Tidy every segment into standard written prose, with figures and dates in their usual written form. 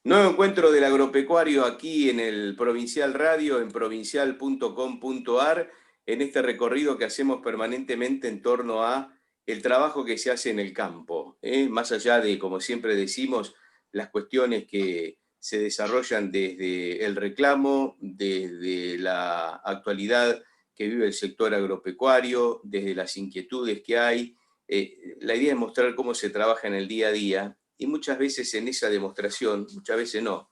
Nuevo encuentro del agropecuario aquí en el Provincial Radio, en provincial.com.ar, en este recorrido que hacemos permanentemente en torno a el trabajo que se hace en el campo, más allá de, como siempre decimos, las cuestiones que se desarrollan desde el reclamo, desde la actualidad que vive el sector agropecuario, desde las inquietudes que hay. La idea es mostrar cómo se trabaja en el día a día y muchas veces en esa demostración, muchas veces no,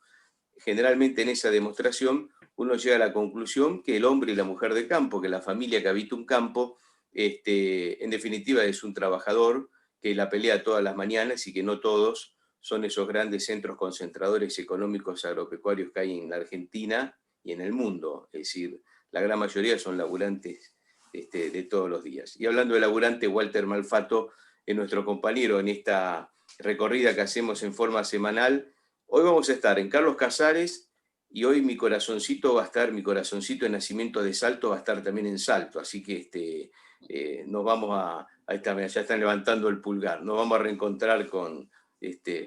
generalmente en esa demostración uno llega a la conclusión que el hombre y la mujer de campo, que la familia que habita un campo, en definitiva es un trabajador que la pelea todas las mañanas y que no todos son esos grandes centros concentradores económicos agropecuarios que hay en la Argentina y en el mundo. Es decir, la gran mayoría son laburantes de todos los días. Y hablando de laburante, Walter Malfato es nuestro compañero en esta recorrida que hacemos en forma semanal. Hoy vamos a estar en Carlos Casares y hoy mi corazoncito de nacimiento de Salto va a estar también en Salto, así que nos vamos ya están levantando el pulgar, nos vamos a reencontrar con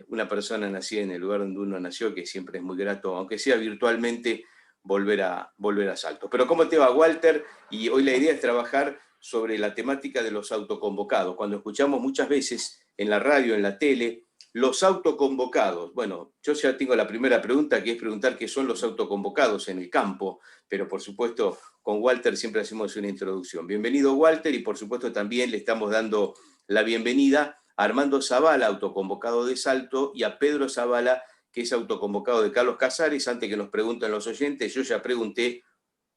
una persona nacida en el lugar donde uno nació, que siempre es muy grato, aunque sea virtualmente, volver a Salto. Pero ¿cómo te va, Walter? Y hoy la idea es trabajar sobre la temática de los autoconvocados. Cuando escuchamos muchas veces en la radio, en la tele, los autoconvocados. Bueno, yo ya tengo la primera pregunta, que es preguntar qué son los autoconvocados en el campo, pero por supuesto con Walter siempre hacemos una introducción. Bienvenido, Walter, y por supuesto también le estamos dando la bienvenida a Armando Zavala, autoconvocado de Salto, y a Pedro Zavala, que es autoconvocado de Carlos Casares. Antes que nos pregunten los oyentes, yo ya pregunté,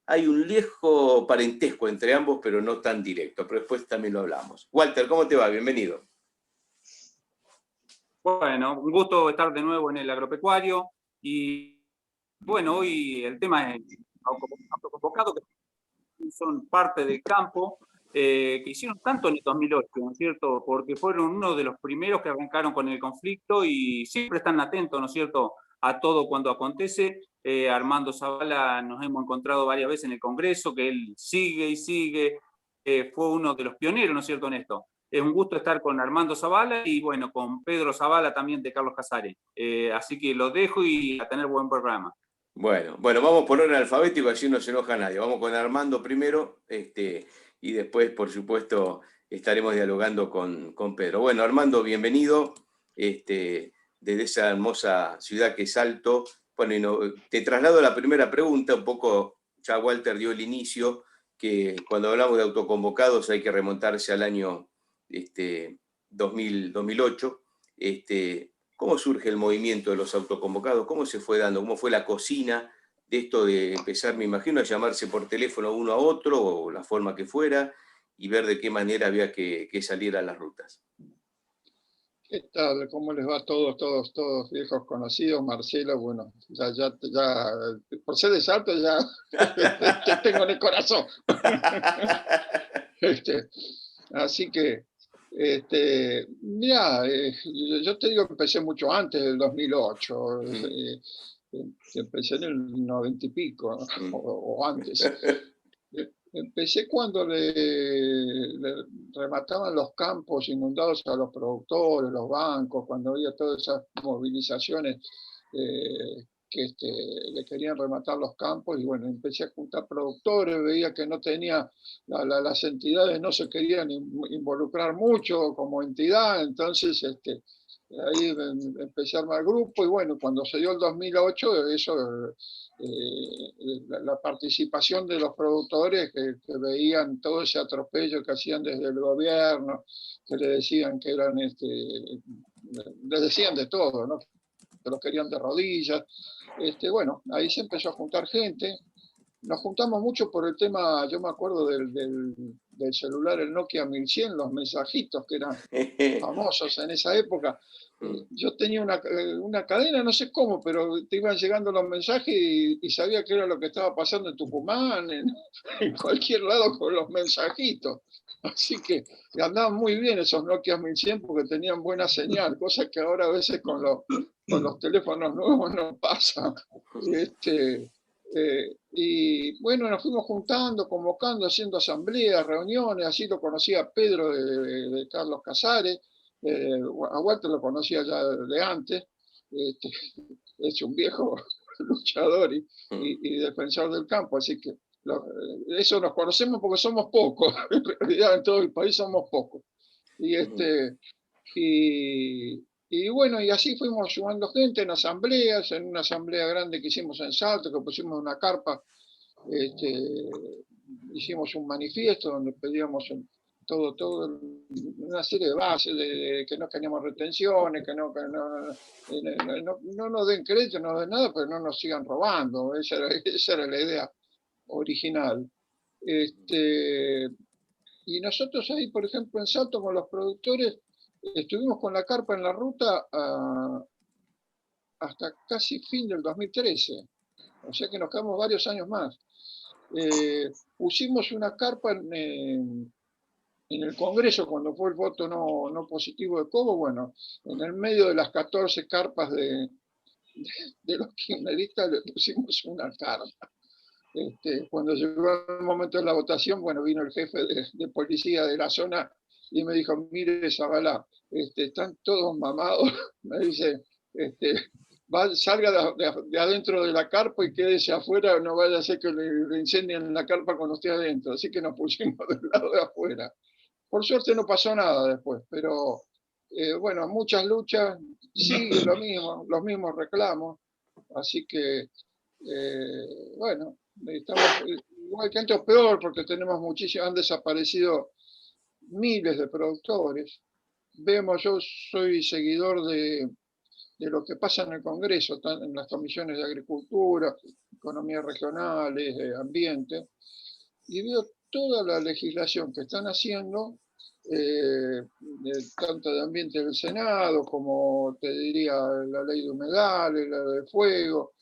hay un lejos parentesco entre ambos, pero no tan directo, pero después también lo hablamos. Walter, ¿cómo te va? Bienvenido. Bueno, un gusto estar de nuevo en el agropecuario y bueno, hoy el tema es autoconvocados que son parte del campo, que hicieron tanto en el 2008, ¿no es cierto? Porque fueron uno de los primeros que arrancaron con el conflicto y siempre están atentos, ¿no es cierto?, a todo cuando acontece. Armando Zavala nos hemos encontrado varias veces en el Congreso, que él sigue y sigue, fue uno de los pioneros, ¿no es cierto?, en esto. Es un gusto estar con Armando Zavala y bueno, con Pedro Zavala también de Carlos Casares. Así que lo dejo y a tener buen programa. Bueno, vamos por orden alfabético, así no se enoja nadie. Vamos con Armando primero, y después, por supuesto, estaremos dialogando con Pedro. Bueno, Armando, bienvenido, desde esa hermosa ciudad que es Salto. Bueno, te traslado la primera pregunta, un poco, ya Walter dio el inicio, que cuando hablamos de autoconvocados hay que remontarse al año 2008. ¿Cómo surge el movimiento de los autoconvocados? ¿Cómo se fue dando? ¿Cómo fue la cocina de esto de empezar, me imagino, a llamarse por teléfono uno a otro, o la forma que fuera, y ver de qué manera había que salir a las rutas? ¿Qué tal? ¿Cómo les va a todos viejos conocidos? Marcelo, bueno, ya, por ser de Salto ya te tengo en el corazón. Así que, mira, yo te digo que empecé mucho antes del 2008, empecé en el 90 y pico, o antes. Empecé cuando le remataban los campos inundados a los productores, los bancos, cuando había todas esas movilizaciones que le querían rematar los campos, y bueno, empecé a juntar productores, veía que no tenía, las entidades no se querían involucrar mucho como entidad, entonces ahí empecé a armar grupo, y bueno, cuando se dio el 2008, eso, la participación de los productores que veían todo ese atropello que hacían desde el gobierno, que le decían que eran, les decían de todo, ¿no?, que los querían de rodillas. Bueno, ahí se empezó a juntar gente. Nos juntamos mucho por el tema, yo me acuerdo del celular, el Nokia 1100, los mensajitos que eran famosos en esa época. Yo tenía una cadena, no sé cómo, pero te iban llegando los mensajes y sabía qué era lo que estaba pasando en Tucumán, en cualquier lado con los mensajitos. Así que andaban muy bien esos Nokia 1100 porque tenían buena señal, cosa que ahora a veces con los teléfonos nuevos no pasa. Y bueno, nos fuimos juntando, convocando, haciendo asambleas, reuniones. Así lo conocía Pedro de Carlos Casares, a Walter lo conocía ya de antes. es un viejo luchador y defensor del campo, así que eso nos conocemos porque somos pocos, en realidad en todo el país somos pocos. Y bueno, y así fuimos sumando gente en asambleas, en una asamblea grande que hicimos en Salto, que pusimos una carpa, hicimos un manifiesto donde pedíamos una serie de bases, de que no teníamos retenciones, que no nos den crédito, no nos den nada, pero no nos sigan robando. Esa era la idea original. Y nosotros ahí, por ejemplo, en Salto con los productores, estuvimos con la carpa en la ruta hasta casi fin del 2013. O sea que nos quedamos varios años más. Pusimos una carpa en el Congreso cuando fue el voto no positivo de Cobo. Bueno, en el medio de las 14 carpas de los kirchneristas le pusimos una carpa. Cuando llegó el momento de la votación, bueno, vino el jefe de policía de la zona y me dijo: mire, Zavala, están todos mamados. Me dice, salga de adentro de la carpa y quédese afuera, no vaya a ser que le incendien la carpa cuando esté adentro. Así que nos pusimos del lado de afuera. Por suerte no pasó nada después, pero bueno, muchas luchas, sigue lo mismo, los mismos reclamos. Así que, bueno, estamos igual que antes, peor, porque tenemos muchísimos, han desaparecido miles de productores. Yo soy seguidor de lo que pasa en el Congreso, en las comisiones de Agricultura, Economía Regionales, Ambiente, y veo toda la legislación que están haciendo, tanto de ambiente del Senado, como te diría la ley de humedales, la de fuego.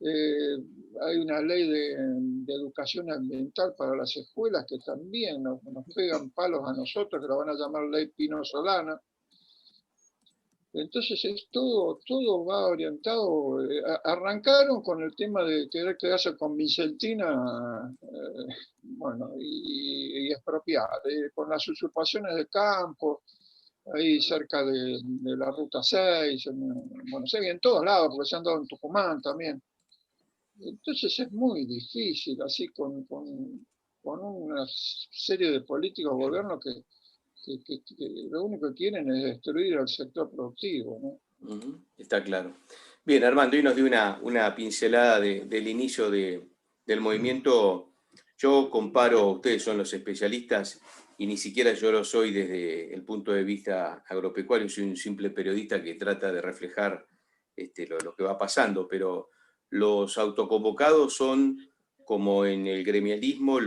Hay una ley de educación ambiental para las escuelas que también nos pegan palos a nosotros, que la van a llamar ley Pino Solana. Entonces todo va orientado. Arrancaron con el tema de querer quedarse con Vicentina, bueno, y expropiar, con las usurpaciones de campo, ahí cerca de la Ruta 6, bueno, sé, en todos lados, porque se han dado en Tucumán también. Entonces es muy difícil, así con una serie de políticos gobiernos que lo único que quieren es destruir al sector productivo, ¿no? Está claro. Bien, Armando, hoy nos dio una pincelada del inicio del movimiento. Yo comparo, ustedes son los especialistas, y ni siquiera yo lo soy desde el punto de vista agropecuario, soy un simple periodista que trata de reflejar lo que va pasando, pero los autoconvocados son, como en el gremialismo,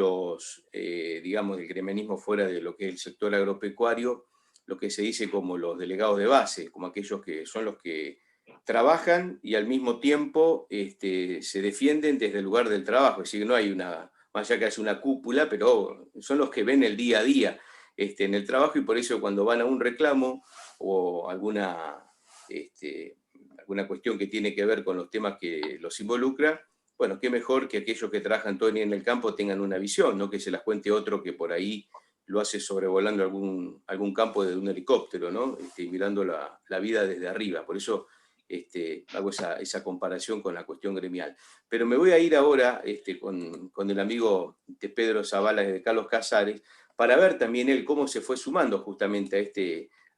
digamos, el gremialismo fuera de lo que es el sector agropecuario, lo que se dice como los delegados de base, como aquellos que son los que trabajan y al mismo tiempo se defienden desde el lugar del trabajo. Es decir, no hay más allá que haya una cúpula, pero son los que ven el día a día en el trabajo, y por eso cuando van a un reclamo o alguna cuestión que tiene que ver con los temas que los involucra, bueno, qué mejor que aquellos que trabajan todo el día en el campo tengan una visión, no que se las cuente otro que por ahí lo hace sobrevolando algún campo desde un helicóptero, ¿no? Mirando la vida desde arriba. Por eso hago esa comparación con la cuestión gremial. Pero me voy a ir ahora con el amigo de Pedro Zavala de Carlos Casares, para ver también él cómo se fue sumando justamente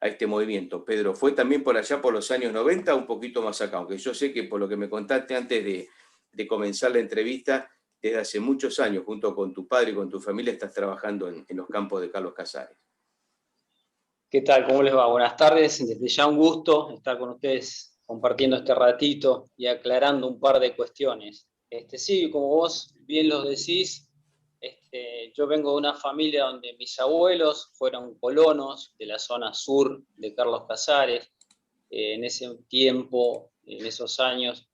a este movimiento. Pedro, ¿fue también por allá por los años 90 o un poquito más acá? Aunque yo sé que por lo que me contaste antes de comenzar la entrevista, desde hace muchos años, junto con tu padre y con tu familia, estás trabajando en los campos de Carlos Casares. ¿Qué tal? ¿Cómo les va? Buenas tardes. Desde ya un gusto estar con ustedes compartiendo este ratito y aclarando un par de cuestiones. Sí, como vos bien lo decís, yo vengo de una familia donde mis abuelos fueron colonos de la zona sur de Carlos Casares. En ese tiempo, en esos años,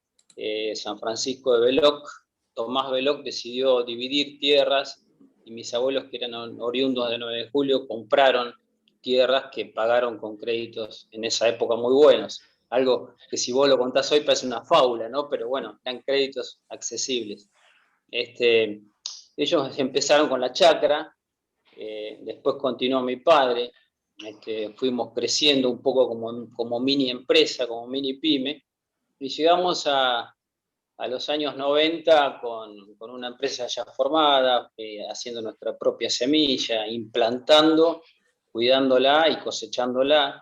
San Francisco de Beloc, Tomás Beloc decidió dividir tierras y mis abuelos, que eran oriundos de 9 de julio, compraron tierras que pagaron con créditos en esa época muy buenos. Algo que si vos lo contás hoy parece una fábula, ¿no? Pero bueno, eran créditos accesibles. Ellos empezaron con la chacra, después continuó mi padre, fuimos creciendo un poco como mini empresa, como mini pyme, y llegamos a los años 90 con una empresa ya formada, haciendo nuestra propia semilla, implantando, cuidándola y cosechándola.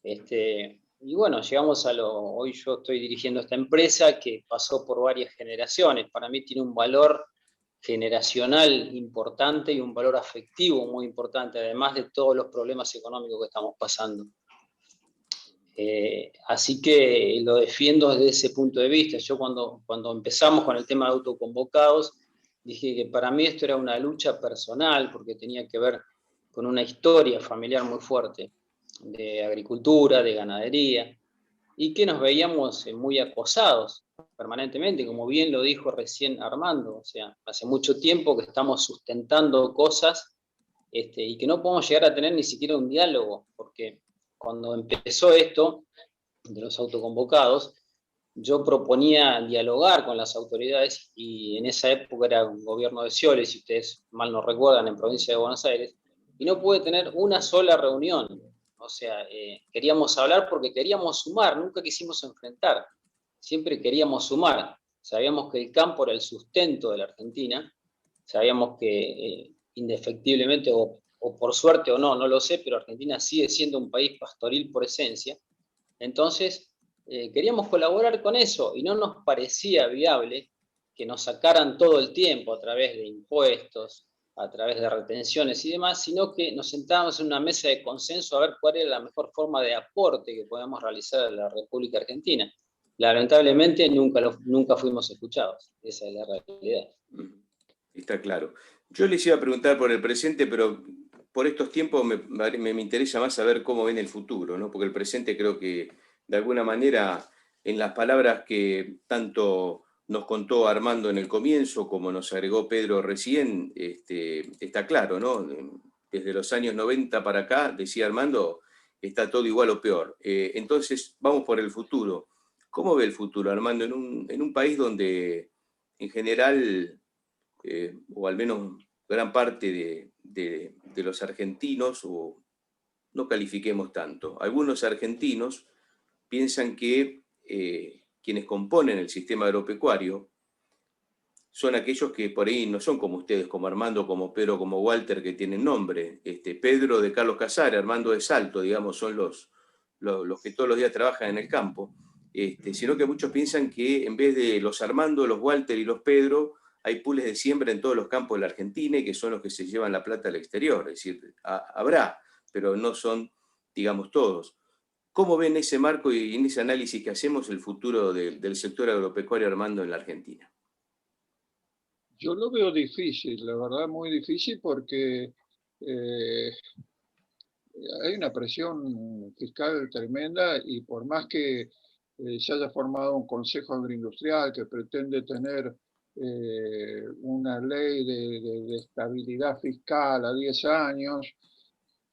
Y bueno, llegamos hoy yo estoy dirigiendo esta empresa que pasó por varias generaciones. Para mí tiene un valor generacional importante y un valor afectivo muy importante, además de todos los problemas económicos que estamos pasando. Así que lo defiendo desde ese punto de vista. Yo cuando empezamos con el tema de autoconvocados, dije que para mí esto era una lucha personal, porque tenía que ver con una historia familiar muy fuerte, de agricultura, de ganadería, y que nos veíamos muy acosados permanentemente, como bien lo dijo recién Armando. O sea, hace mucho tiempo que estamos sustentando cosas y que no podemos llegar a tener ni siquiera un diálogo, porque cuando empezó esto de los autoconvocados, yo proponía dialogar con las autoridades, y en esa época era un gobierno de Scioli, si ustedes mal no recuerdan, en provincia de Buenos Aires, y no pude tener una sola reunión. O sea, queríamos hablar porque queríamos sumar, nunca quisimos enfrentar, siempre queríamos sumar. Sabíamos que el campo era el sustento de la Argentina, sabíamos que indefectiblemente, o por suerte o no, no lo sé, pero Argentina sigue siendo un país pastoril por esencia. Entonces, queríamos colaborar con eso, y no nos parecía viable que nos sacaran todo el tiempo a través de impuestos, a través de retenciones y demás, sino que nos sentábamos en una mesa de consenso a ver cuál era la mejor forma de aporte que podíamos realizar a la República Argentina. Lamentablemente nunca fuimos escuchados, esa es la realidad. Está claro. Yo les iba a preguntar por el presente, pero por estos tiempos me interesa más saber cómo ven el futuro, ¿no? Porque el presente creo que de alguna manera, en las palabras que tanto nos contó Armando en el comienzo, como nos agregó Pedro recién, está claro, ¿no? Desde los años 90 para acá, decía Armando, está todo igual o peor. Entonces, vamos por el futuro. ¿Cómo ve el futuro, Armando, en un país donde en general, o al menos gran parte de los argentinos, o no califiquemos tanto, algunos argentinos piensan que quienes componen el sistema agropecuario son aquellos que por ahí no son como ustedes, como Armando, como Pedro, como Walter, que tienen nombre. Pedro de Carlos Casares, Armando de Salto, digamos, son los que todos los días trabajan en el campo, sino que muchos piensan que en vez de los Armando, los Walter y los Pedro, hay pools de siembra en todos los campos de la Argentina, y que son los que se llevan la plata al exterior. Es decir, habrá, pero no son, digamos, todos. ¿Cómo ven ese marco y en ese análisis que hacemos el futuro del sector agropecuario, Armando, en la Argentina? Yo lo veo difícil, la verdad muy difícil, porque hay una presión fiscal tremenda, y por más que se haya formado un consejo agroindustrial que pretende tener una ley de estabilidad fiscal a 10 años,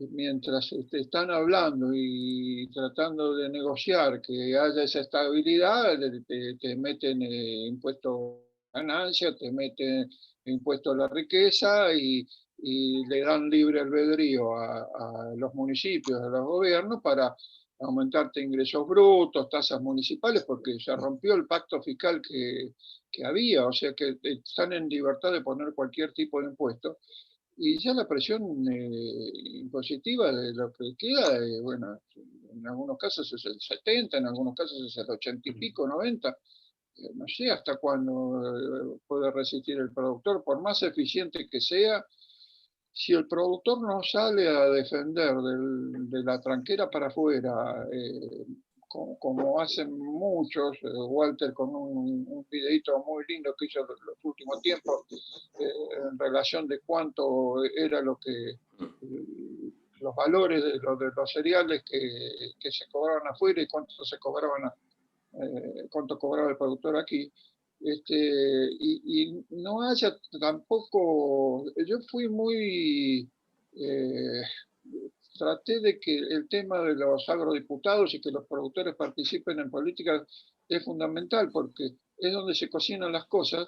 mientras están hablando y tratando de negociar que haya esa estabilidad, te meten impuestos a ganancia, te meten impuestos a la riqueza, y le dan libre albedrío a los municipios, a los gobiernos, para aumentarte ingresos brutos, tasas municipales, porque se rompió el pacto fiscal que había. O sea que están en libertad de poner cualquier tipo de impuesto. Y ya la presión impositiva de lo que queda, bueno, en algunos casos es el 70, en algunos casos es el 80 y pico, 90. No sé hasta cuándo puede resistir el productor, por más eficiente que sea. Si el productor no sale a defender de la tranquera para afuera, como hacen muchos, Walter con un videito muy lindo que hizo en los últimos tiempos, en relación de cuánto era lo que los valores de los cereales que se cobraban afuera, y cuánto se cobraban, cuánto cobraba el productor aquí. Y no haya tampoco, yo fui muy, traté de que el tema de los agrodiputados y que los productores participen en política es fundamental, porque es donde se cocinan las cosas,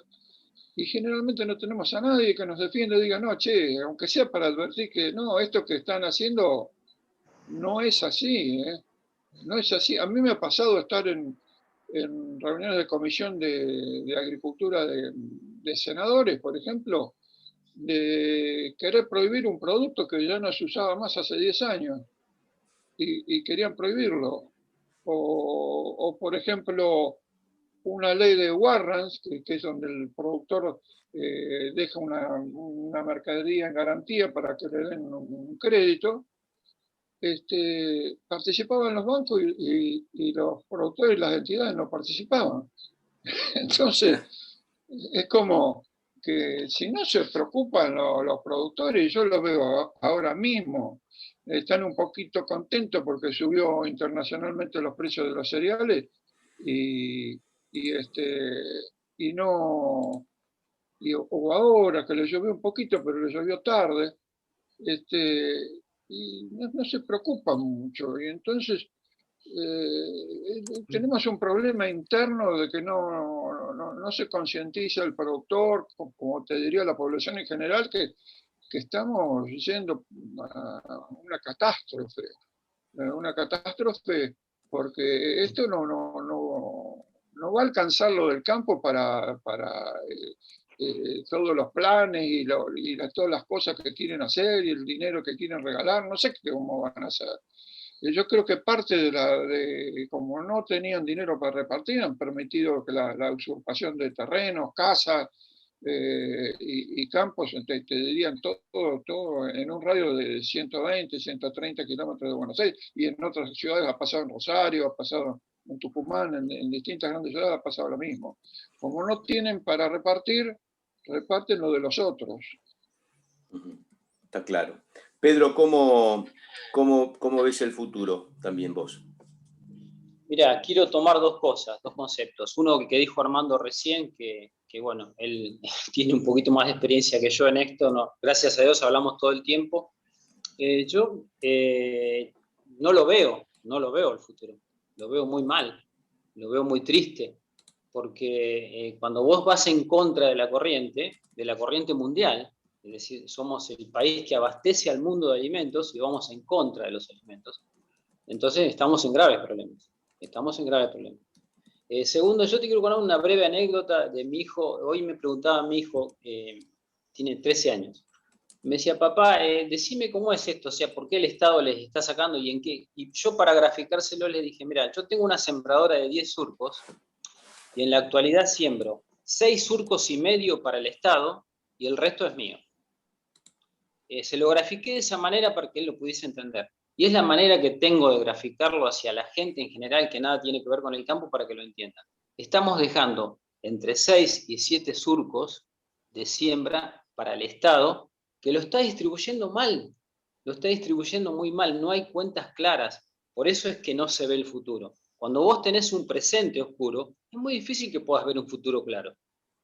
y generalmente no tenemos a nadie que nos defienda y diga, no, che, aunque sea para advertir que no, esto que están haciendo no es así, no es así. A mí me ha pasado estar en en reuniones de comisión de agricultura de senadores, por ejemplo, de querer prohibir un producto que ya no se usaba más hace 10 años y querían prohibirlo. O, por ejemplo, una ley de warrants, que es donde el productor deja una mercadería en garantía para que le den un crédito. Participaban los bancos y los productores y las entidades no participaban. Entonces, es como que si no se preocupan los productores, yo lo veo ahora mismo, están un poquito contentos porque subió internacionalmente los precios de los cereales y no, o ahora que le llovió un poquito, pero le llovió tarde, y no se preocupan mucho. Y entonces tenemos un problema interno de que no se concientiza el productor, como te diría la población en general, que estamos yendo a una catástrofe. Una catástrofe porque esto no va a alcanzar lo del campo para todos los planes y todas las cosas que quieren hacer y el dinero que quieren regalar, no sé cómo van a hacer. Yo creo que parte como no tenían dinero para repartir, han permitido que la usurpación de terrenos, casas y campos, te dirían todo en un radio de 120, 130 kilómetros de Buenos Aires, y en otras ciudades ha pasado en Rosario, ha pasado en Tucumán, en distintas grandes ciudades ha pasado lo mismo. Como no tienen para repartir, reparten lo de los otros. Está claro. Pedro, ¿cómo ves el futuro también vos? Mira, quiero tomar dos cosas, dos conceptos. Uno que dijo Armando recién, que bueno, él tiene un poquito más de experiencia que yo en esto, no, gracias a Dios hablamos todo el tiempo. Yo no lo veo el futuro, lo veo muy mal, lo veo muy triste, porque cuando vos vas en contra de la corriente mundial, es decir, somos el país que abastece al mundo de alimentos y vamos en contra de los alimentos, entonces estamos en graves problemas. Segundo, yo te quiero contar una breve anécdota de mi hijo. Hoy me preguntaba mi hijo, tiene 13 años. Me decía, papá, decime cómo es esto, o sea, por qué el Estado les está sacando y en qué. Y yo para graficárselo le dije, mira, yo tengo una sembradora de 10 surcos y en la actualidad siembro 6 surcos y medio para el Estado y el resto es mío. Se lo grafiqué de esa manera para que él lo pudiese entender. Y es la manera que tengo de graficarlo hacia la gente en general que nada tiene que ver con el campo para que lo entiendan. Estamos dejando entre 6 y 7 surcos de siembra para el Estado que lo está distribuyendo mal, lo está distribuyendo muy mal, no hay cuentas claras, por eso es que no se ve el futuro. Cuando vos tenés un presente oscuro, es muy difícil que puedas ver un futuro claro,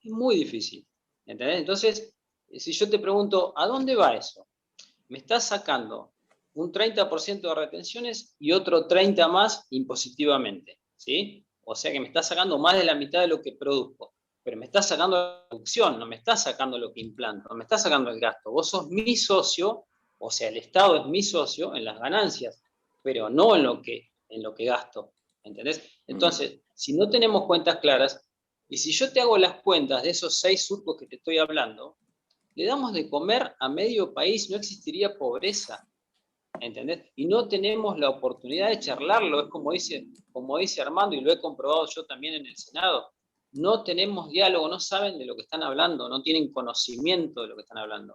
es muy difícil, ¿entendés? Entonces, si yo te pregunto, ¿a dónde va eso? Me estás sacando un 30% de retenciones y otro 30% más impositivamente, ¿sí? O sea que me estás sacando más de la mitad de lo que produzco, pero me estás sacando la producción, no me estás sacando lo que implanto, no me estás sacando el gasto. Vos sos mi socio, o sea, el Estado es mi socio en las ganancias, pero no en lo que gasto, ¿entendés? Entonces, si no tenemos cuentas claras, y si yo te hago las cuentas de esos 6 surcos que te estoy hablando, le damos de comer a medio país, no existiría pobreza, ¿entendés? Y no tenemos la oportunidad de charlarlo, es como dice Armando, y lo he comprobado yo también en el Senado, no tenemos diálogo, no saben de lo que están hablando, no tienen conocimiento de lo que están hablando.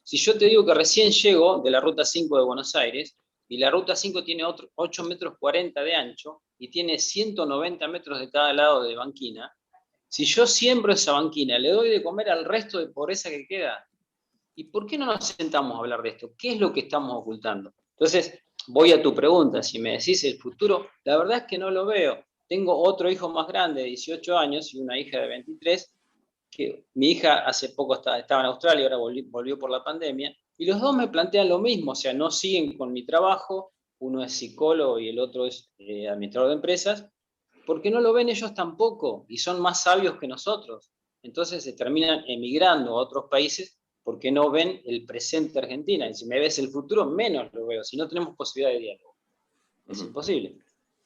Si yo te digo que recién llego de la Ruta 5 de Buenos Aires, y la Ruta 5 tiene 8 metros 40 de ancho, y tiene 190 metros de cada lado de banquina, si yo siembro esa banquina, le doy de comer al resto de pobreza que queda. ¿Y por qué no nos sentamos a hablar de esto? ¿Qué es lo que estamos ocultando? Entonces, voy a tu pregunta, si me decís el futuro, la verdad es que no lo veo. Tengo otro hijo más grande de 18 años y una hija de 23, que mi hija hace poco estaba en Australia, ahora volvió por la pandemia, y los dos me plantean lo mismo, o sea, no siguen con mi trabajo, uno es psicólogo y el otro es administrador de empresas, porque no lo ven ellos tampoco y son más sabios que nosotros. Entonces se terminan emigrando a otros países porque no ven el presente Argentina. Y si me ves el futuro, menos lo veo, si no tenemos posibilidad de diálogo. Es imposible.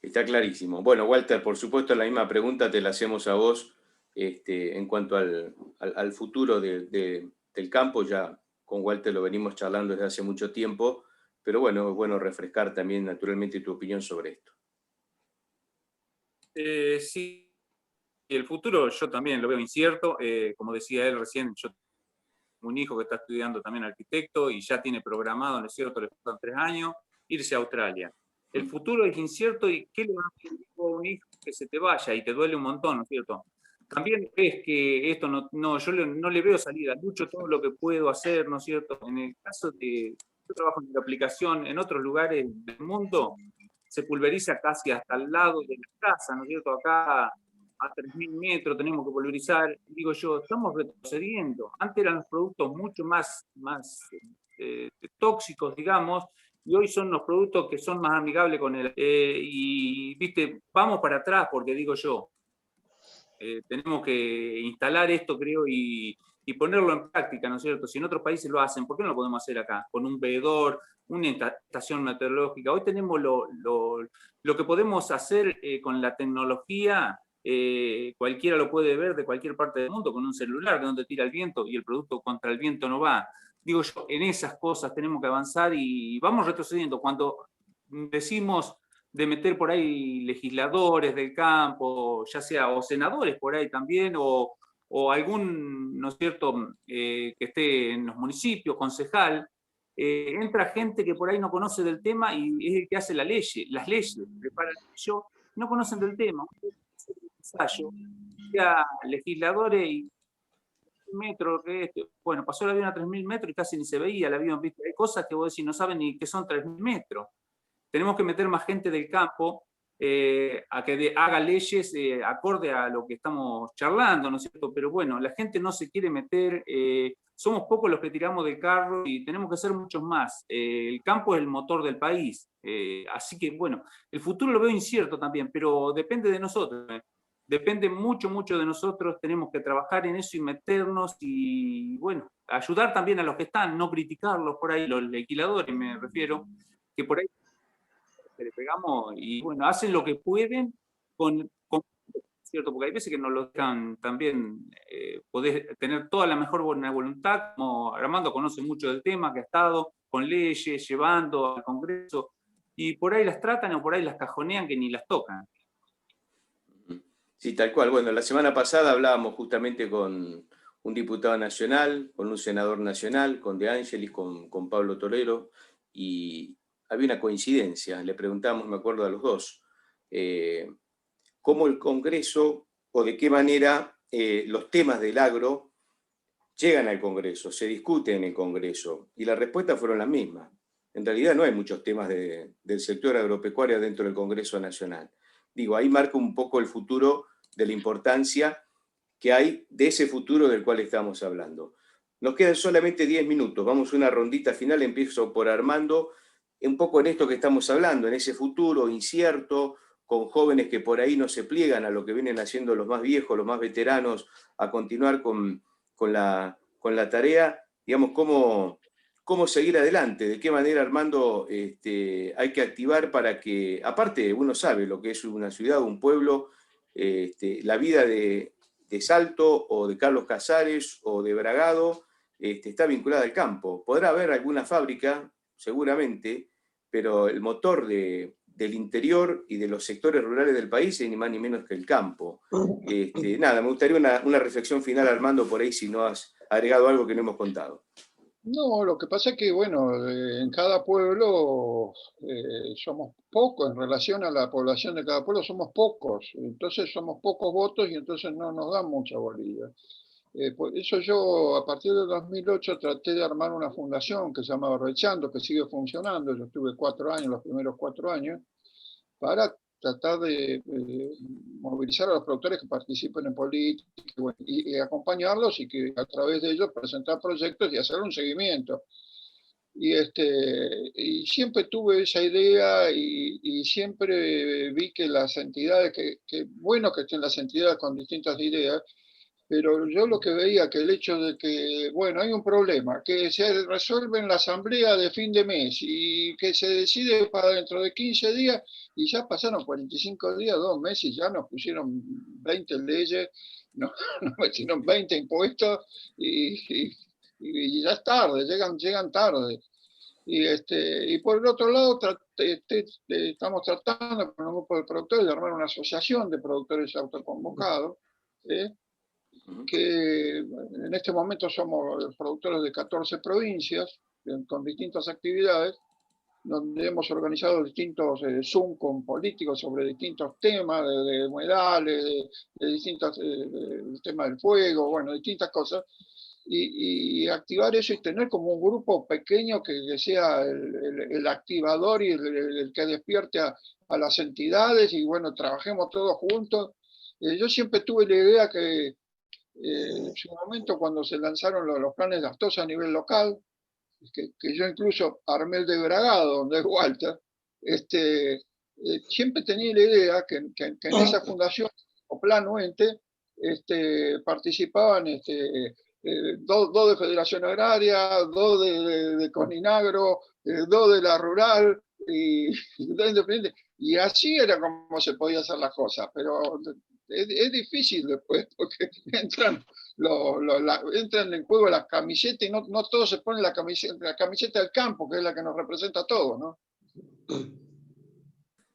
Está clarísimo. Bueno, Walter, por supuesto la misma pregunta te la hacemos a vos en cuanto al futuro del campo. Ya con Walter lo venimos charlando desde hace mucho tiempo, pero bueno, es bueno refrescar también naturalmente tu opinión sobre esto. Sí, el futuro yo también lo veo incierto. Como decía él recién, yo tengo un hijo que está estudiando también arquitecto y ya tiene programado, ¿no es cierto?, le faltan 3 años, irse a Australia. El futuro es incierto y ¿qué le va a decir a un hijo que se te vaya y te duele un montón, ¿no es cierto? También es que esto yo no le veo salida, lucho todo lo que puedo hacer, ¿no es cierto? En el caso de, yo trabajo en la aplicación en otros lugares del mundo, se pulveriza casi hasta el lado de la casa, ¿no es cierto? Acá a 3.000 metros tenemos que pulverizar. Digo yo, estamos retrocediendo. Antes eran los productos mucho más tóxicos, digamos, y hoy son los productos que son más amigables con el... y, viste, vamos para atrás, porque digo yo, tenemos que instalar esto, creo, y ponerlo en práctica, ¿no es cierto? Si en otros países lo hacen, ¿por qué no lo podemos hacer acá? Con un veedor, una estación meteorológica. Hoy tenemos lo que podemos hacer con la tecnología, cualquiera lo puede ver de cualquier parte del mundo con un celular, de donde tira el viento y el producto contra el viento no va. Digo yo, en esas cosas tenemos que avanzar y vamos retrocediendo. Cuando decimos de meter por ahí legisladores del campo, ya sea, o senadores por ahí también, o algún, ¿no es cierto?, que esté en los municipios, concejal, entra gente que por ahí no conoce del tema y es el que hace las leyes, prepara el sello, no conocen del tema. Ensayo, ya legisladores y metros, bueno, pasó el avión a 3.000 metros y casi ni se veía el avión, ¿viste? Hay cosas que vos decís, no saben ni qué son 3.000 metros. Tenemos que meter más gente del campo a que haga leyes acorde a lo que estamos charlando, ¿no es cierto? Pero bueno, la gente no se quiere meter, somos pocos los que tiramos del carro y tenemos que ser muchos más. El campo es el motor del país, así que bueno, el futuro lo veo incierto también, pero depende de nosotros. Depende mucho, mucho de nosotros, tenemos que trabajar en eso y meternos y, bueno, ayudar también a los que están, no criticarlos por ahí, los legisladores me refiero, que por ahí le pegamos y bueno, hacen lo que pueden con cierto, porque hay veces que no lo dejan también, podés tener toda la mejor buena voluntad, como Armando conoce mucho del tema, que ha estado con leyes, llevando al Congreso, y por ahí las tratan o por ahí las cajonean que ni las tocan. Sí, tal cual. Bueno, la semana pasada hablábamos justamente con un diputado nacional, con un senador nacional, con De Angelis, con Pablo Torero, y había una coincidencia. Le preguntamos, me acuerdo a los dos, cómo el Congreso o de qué manera los temas del agro llegan al Congreso, se discuten en el Congreso, y las respuestas fueron las mismas. En realidad no hay muchos temas del sector agropecuario dentro del Congreso Nacional. Digo, ahí marca un poco el futuro de la importancia que hay de ese futuro del cual estamos hablando. Nos quedan solamente 10 minutos, vamos a una rondita final, empiezo por Armando, un poco en esto que estamos hablando, en ese futuro incierto, con jóvenes que por ahí no se pliegan a lo que vienen haciendo los más viejos, los más veteranos, a continuar con la tarea, digamos, cómo seguir adelante, de qué manera, Armando, hay que activar para que, aparte, uno sabe lo que es una ciudad, un pueblo, la vida de Salto o de Carlos Casares o de Bragado está vinculada al campo. Podrá haber alguna fábrica, seguramente, pero el motor del interior y de los sectores rurales del país es ni más ni menos que el campo. Nada, me gustaría una reflexión final, Armando, por ahí si no has agregado algo que no hemos contado. No, lo que pasa es que, bueno, en cada pueblo somos pocos, en relación a la población de cada pueblo somos pocos, entonces somos pocos votos y entonces no nos dan mucha bolilla. Por eso yo a partir del 2008 traté de armar una fundación que se llama Rechando, que sigue funcionando, yo estuve 4 años, los primeros 4 años, para tratar de movilizar a los productores que participen en política y acompañarlos y que a través de ellos presentar proyectos y hacer un seguimiento. Y siempre tuve esa idea y siempre vi que las entidades, que bueno que estén las entidades con distintas ideas, pero yo lo que veía que el hecho de que, bueno, hay un problema, que se resuelve en la asamblea de fin de mes y que se decide para dentro de 15 días y ya pasaron 45 días, 2 meses, y ya nos pusieron 20 leyes, nos metieron 20 impuestos y ya es tarde, llegan tarde. Y por el otro lado, estamos tratando con un grupo de productores de armar una asociación de productores autoconvocados, que en este momento somos productores de 14 provincias, con distintas actividades, donde hemos organizado distintos Zoom con políticos sobre distintos temas, de humedales, de distintos temas del fuego, bueno, distintas cosas, y activar eso y tener como un grupo pequeño que sea el activador y el que despierte a las entidades, y bueno, trabajemos todos juntos. Yo siempre tuve la idea que en su momento, cuando se lanzaron los planes de Astosa a nivel local, que yo incluso armé el de Bragado, donde es Walter, siempre tenía la idea que en esa fundación o plan o ente participaban dos de Federación Agraria, dos de Coninagro, dos de la Rural y dos independientes. Y así era como se podía hacer las cosas, pero es difícil después, porque entran en juego las camisetas y no todos se ponen la camiseta del campo, que es la que nos representa a todos, ¿no?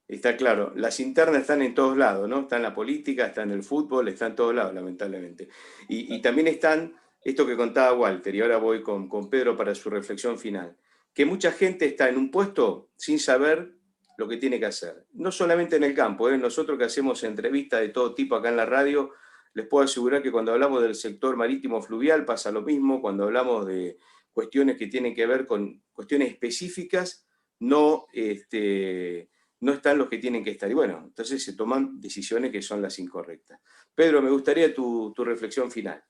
Está claro, las internas están en todos lados, ¿no? Está en la política, está en el fútbol, está en todos lados, lamentablemente. Y también están, esto que contaba Walter, y ahora voy con Pedro para su reflexión final, que mucha gente está en un puesto sin saber lo que tiene que hacer. No solamente en el campo, nosotros que hacemos entrevistas de todo tipo acá en la radio, les puedo asegurar que cuando hablamos del sector marítimo fluvial pasa lo mismo, cuando hablamos de cuestiones que tienen que ver con cuestiones específicas, no están los que tienen que estar. Y bueno, entonces se toman decisiones que son las incorrectas. Pedro, me gustaría tu reflexión final.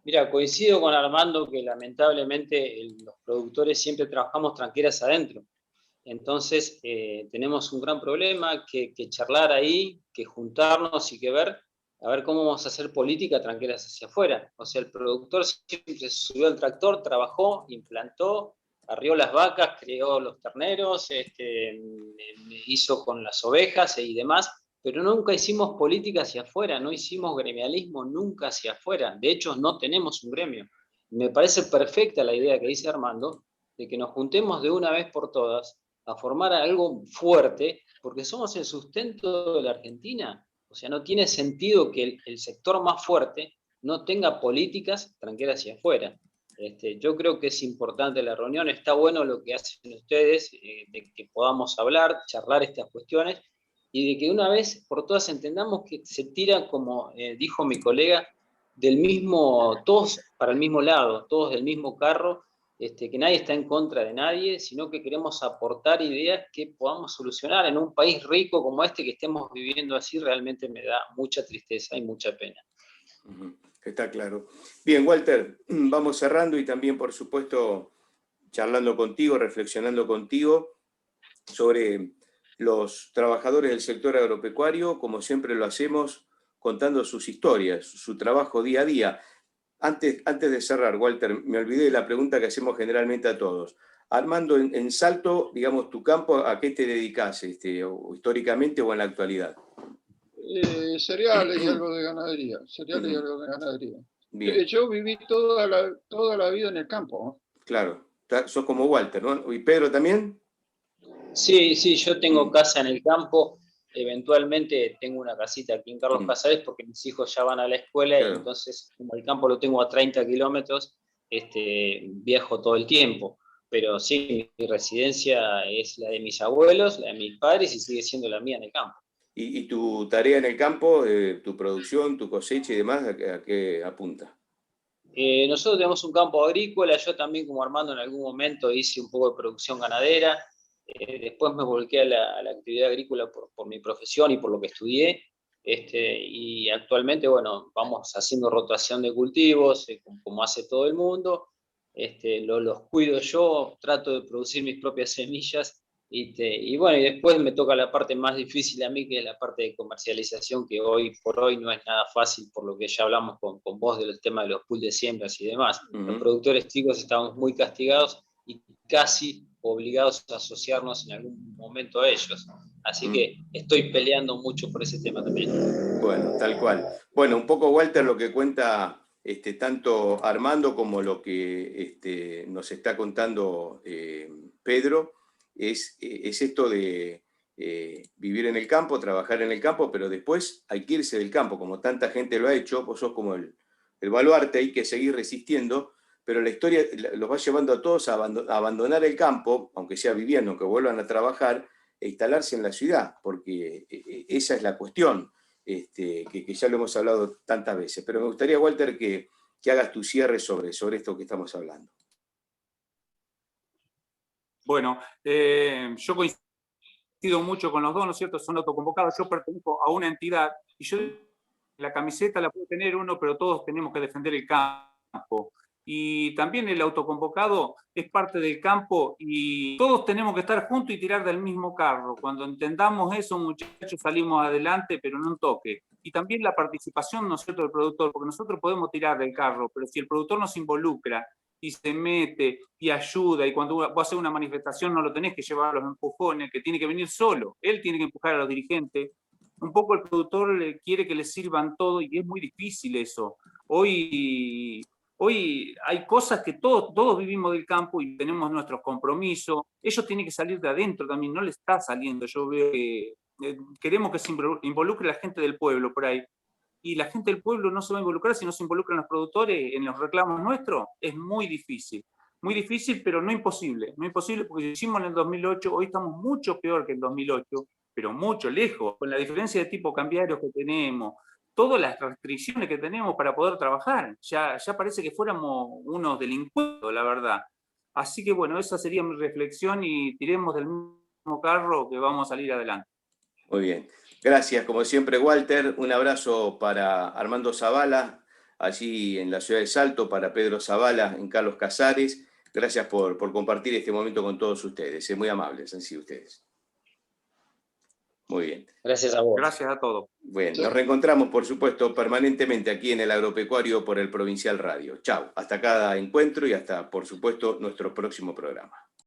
Mira, coincido con Armando que lamentablemente los productores siempre trabajamos tranqueras adentro. Entonces tenemos un gran problema que charlar ahí, que juntarnos y que ver, a ver cómo vamos a hacer política tranqueras hacia afuera. O sea, el productor siempre se subió al tractor, trabajó, implantó, arrió las vacas, crió los terneros, hizo con las ovejas y demás, pero nunca hicimos política hacia afuera, no hicimos gremialismo nunca hacia afuera. De hecho, no tenemos un gremio. Me parece perfecta la idea que dice Armando, de que nos juntemos de una vez por todas a formar algo fuerte, porque somos el sustento de la Argentina. O sea, no tiene sentido que el sector más fuerte no tenga políticas tranqueras hacia afuera. Yo creo que es importante la reunión, está bueno lo que hacen ustedes, de que podamos hablar, charlar estas cuestiones, y de que una vez por todas entendamos que se tira, como dijo mi colega, todos para el mismo lado, todos del mismo carro, que nadie está en contra de nadie, sino que queremos aportar ideas que podamos solucionar en un país rico como este, que estemos viviendo así. Realmente me da mucha tristeza y mucha pena. Está claro. Bien, Walter, vamos cerrando y también, por supuesto, charlando contigo, reflexionando contigo sobre los trabajadores del sector agropecuario, como siempre lo hacemos, contando sus historias, su trabajo día a día. Antes de cerrar, Walter, me olvidé de la pregunta que hacemos generalmente a todos. Armando, en Salto, digamos, tu campo, ¿a qué te dedicas, o históricamente o en la actualidad? Cereales y algo de ganadería. Cereales y algo de ganadería. Bien. Yo viví toda la vida en el campo, ¿no? Claro, sos como Walter, ¿no? ¿Y Pedro también? Sí, yo tengo casa en el campo. Eventualmente tengo una casita aquí en Carlos Casares porque mis hijos ya van a la escuela, claro. Y entonces como el campo lo tengo a 30 kilómetros, viajo todo el tiempo. Pero sí, mi residencia es la de mis abuelos, la de mis padres y sigue siendo la mía en el campo. ¿Y tu tarea en el campo, tu producción, tu cosecha y demás, a qué apunta? Nosotros tenemos un campo agrícola, yo también como Armando en algún momento hice un poco de producción ganadera. Después me volqué a la actividad agrícola por mi profesión y por lo que estudié, y actualmente, bueno, vamos haciendo rotación de cultivos, como hace todo el mundo, los cuido yo, trato de producir mis propias semillas, Y bueno, y después me toca la parte más difícil a mí, que es la parte de comercialización, que hoy por hoy no es nada fácil, por lo que ya hablamos con vos del tema de los pools de siembras y demás. Los productores chicos estamos muy castigados y casi obligados a asociarnos en algún momento a ellos. Así que estoy peleando mucho por ese tema también. Bueno, tal cual. Bueno, un poco, Walter, lo que cuenta tanto Armando como lo que nos está contando Pedro es esto de vivir en el campo, trabajar en el campo, pero después hay que irse del campo, como tanta gente lo ha hecho. Vos sos como el baluarte, hay que seguir resistiendo, pero la historia los va llevando a todos a abandonar el campo, aunque sea viviendo, aunque vuelvan a trabajar, e instalarse en la ciudad, porque esa es la cuestión. Que ya lo hemos hablado tantas veces, pero me gustaría, Walter, que hagas tu cierre sobre esto que estamos hablando. Bueno, yo coincido mucho con los dos, ¿no es cierto? Son autoconvocados. Yo pertenezco a una entidad y yo la camiseta la puede tener uno, pero todos tenemos que defender el campo. Y también el autoconvocado es parte del campo y todos tenemos que estar juntos y tirar del mismo carro. Cuando entendamos eso, muchachos, salimos adelante, pero no un toque. Y también la participación, ¿no es cierto?, del productor, porque nosotros podemos tirar del carro, pero si el productor nos involucra y se mete y ayuda, y cuando vos haces una manifestación no lo tenés que llevar a los empujones, que tiene que venir solo, él tiene que empujar a los dirigentes. Un poco el productor quiere que le sirvan todo y es muy difícil eso. Hoy hay cosas que todos vivimos del campo y tenemos nuestros compromisos. Ellos tienen que salir de adentro también, no le está saliendo. Yo veo que queremos que se involucre la gente del pueblo por ahí. Y la gente del pueblo no se va a involucrar si no se involucran los productores en los reclamos nuestros. Es muy difícil. Muy difícil, pero no imposible. No imposible porque lo hicimos en el 2008, hoy estamos mucho peor que en 2008, pero mucho lejos, con la diferencia de tipo cambiarios que tenemos, todas las restricciones que tenemos para poder trabajar. Ya parece que fuéramos unos delincuentes, la verdad. Así que bueno, esa sería mi reflexión y tiremos del mismo carro que vamos a salir adelante. Muy bien. Gracias, como siempre, Walter. Un abrazo para Armando Zavala, allí en la ciudad de Salto, para Pedro Zavala, en Carlos Casares. Gracias por compartir este momento con todos ustedes. Muy amables han sido ustedes. Muy bien. Gracias a vos. Gracias a todos. Bueno, nos reencontramos, por supuesto, permanentemente aquí en el Agropecuario por el Provincial Radio. Chau, hasta cada encuentro y hasta, por supuesto, nuestro próximo programa.